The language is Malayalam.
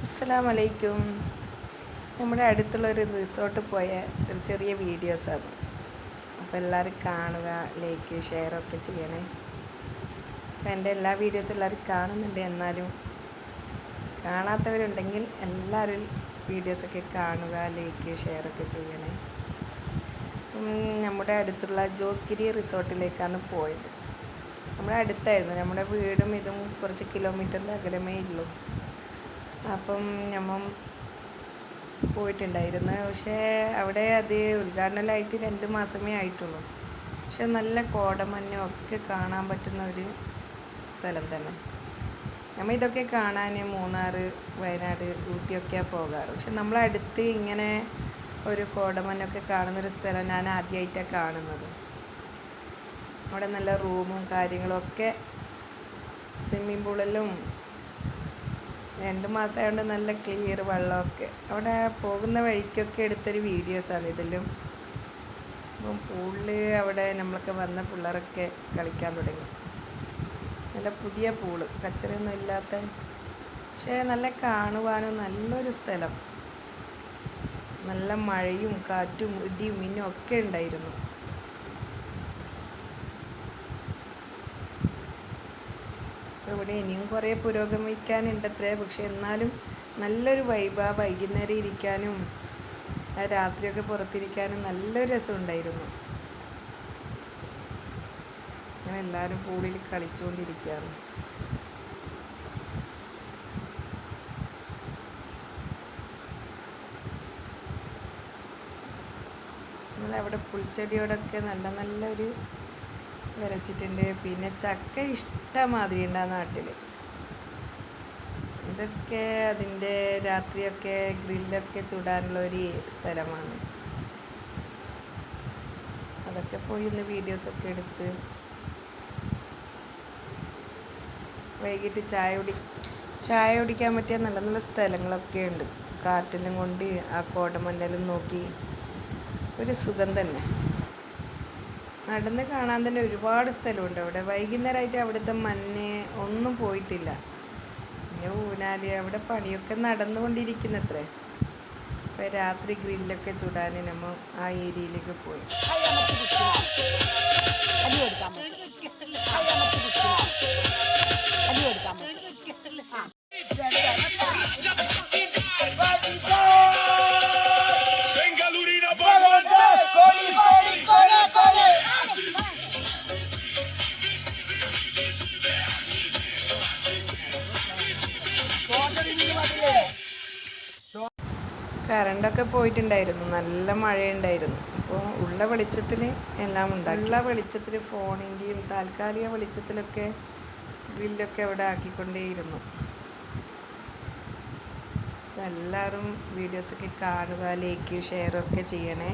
അസ്സലാമലൈക്കും. നമ്മുടെ അടുത്തുള്ളൊരു റിസോർട്ട് പോയ ഒരു ചെറിയ വീഡിയോസാണ്. അപ്പോൾ എല്ലാവരും കാണുക, ലൈക്ക് ഷെയറൊക്കെ ചെയ്യണേ. അപ്പോൾ എൻ്റെ എല്ലാ വീഡിയോസും എല്ലാവരും കാണുന്നുണ്ട്. എന്നാലും കാണാത്തവരുണ്ടെങ്കിൽ എല്ലാവരും വീഡിയോസൊക്കെ കാണുക, ലൈക്ക് ഷെയറൊക്കെ ചെയ്യണേ. നമ്മുടെ അടുത്തുള്ള ജോസ്ഗിരി റിസോർട്ടിലേക്കാണ് പോയത്. നമ്മുടെ അടുത്തായിരുന്നു. നമ്മുടെ വീടും ഇതും കുറച്ച് കിലോമീറ്ററിൻ്റെ അകലമേ ഉള്ളൂ. അപ്പം നമ്മൾ പോയിട്ടുണ്ടായിരുന്നു. പക്ഷേ അവിടെ അത് ഉദ്ഘാടനമായിട്ട് 2 മാസമേ ആയിട്ടുള്ളൂ. പക്ഷെ നല്ല കോടമഞ്ഞും ഒക്കെ കാണാൻ പറ്റുന്ന ഒരു സ്ഥലം തന്നെ. നമ്മൾ ഇതൊക്കെ കാണാൻ മൂന്നാർ, വയനാട്, ഊട്ടിയൊക്കെയാണ് പോകാറ്. പക്ഷെ നമ്മളടുത്ത് ഇങ്ങനെ ഒരു കോടമഞ്ഞൊക്കെ കാണുന്നൊരു സ്ഥലം ഞാൻ ആദ്യമായിട്ടാണ് കാണുന്നത്. അവിടെ നല്ല റൂമും കാര്യങ്ങളൊക്കെ, സ്വിമ്മിംഗ് പൂളിലും 2 മാസമായതുകൊണ്ട് നല്ല ക്ലിയർ വെള്ളമൊക്കെ. അവിടെ പോകുന്ന വഴിക്കൊക്കെ എടുത്തൊരു വീഡിയോസാണ് ഇതെല്ലാം. അപ്പം പൂളിൽ അവിടെ നമ്മളൊക്കെ വന്ന പിള്ളേരൊക്കെ കളിക്കാൻ തുടങ്ങി. നല്ല പുതിയ പൂള്, കച്ചറയൊന്നും ഇല്ലാത്ത, പക്ഷേ നല്ല കാണുവാനും നല്ലൊരു സ്ഥലം. നല്ല മഴയും കാറ്റും ഇടിയും മിന്നും ഒക്കെ ഉണ്ടായിരുന്നു. ഇവിടെ ഇനിയും കുറേ പുരോഗമിക്കാനുണ്ടത്രേ. പക്ഷെ എന്നാലും നല്ലൊരു വൈബാണ്. വൈകുന്നേരം ഇരിക്കാനും രാത്രിയൊക്കെ പുറത്തിരിക്കാനും നല്ലൊരു രസമുണ്ടായിരുന്നു. അങ്ങനെ എല്ലാവരും പൂളിൽ കളിച്ചുകൊണ്ടിരിക്കുകയാണ്. അവിടെ പുൽച്ചെടിയോടൊക്കെ നല്ല നല്ലൊരു വരച്ചിട്ടുണ്ട്. പിന്നെ ചക്ക ഇഷ്ടമാതിരി ഉണ്ട് ആ നാട്ടിൽ. ഇതൊക്കെ അതിൻ്റെ രാത്രിയൊക്കെ ഗ്രില്ലൊക്കെ ചൂടാനുള്ള ഒരു സ്ഥലമാണ്. അതൊക്കെ പോയി ഇന്ന് വീഡിയോസൊക്കെ എടുത്ത് വൈകിട്ട് ചായ കുടിക്കാൻ പറ്റിയ നല്ല നല്ല സ്ഥലങ്ങളൊക്കെ ഉണ്ട്. കാറ്റെല്ലാം കൊണ്ട് ആ കോടമഞ്ഞെല്ലാം നോക്കി ഒരു സുഖം തന്നെ. നടന്ന് കാണാൻ തന്നെ ഒരുപാട് സ്ഥലമുണ്ട് അവിടെ. വൈകുന്നേരമായിട്ട് അവിടുത്തെ മഞ്ഞ് ഒന്നും പോയിട്ടില്ല. പിന്നെ ഊനാല് അവിടെ പണിയൊക്കെ നടന്നുകൊണ്ടിരിക്കുന്നത്രേ. അപ്പോൾ രാത്രി ഗ്രില്ലൊക്കെ ചുടാൻ നമ്മൾ ആ ഏരിയയിലേക്ക് പോയി. കറണ്ടൊക്കെ പോയിട്ടുണ്ടായിരുന്നു. നല്ല മഴയുണ്ടായിരുന്നു. അപ്പോൾ ഉള്ള വെളിച്ചത്തിൽ എല്ലാം ഉണ്ടാക്കി. ഉള്ള വെളിച്ചത്തിൽ ഫോണിൻ്റെയും താൽക്കാലിക വെളിച്ചത്തിലൊക്കെ ഗ്രില്ലൊക്കെ അവിടെ ആക്കിക്കൊണ്ടേയിരുന്നു. അപ്പോൾ എല്ലാവരും വീഡിയോസൊക്കെ കാണുക, ലൈക്ക് ഷെയറൊക്കെ ചെയ്യണേ.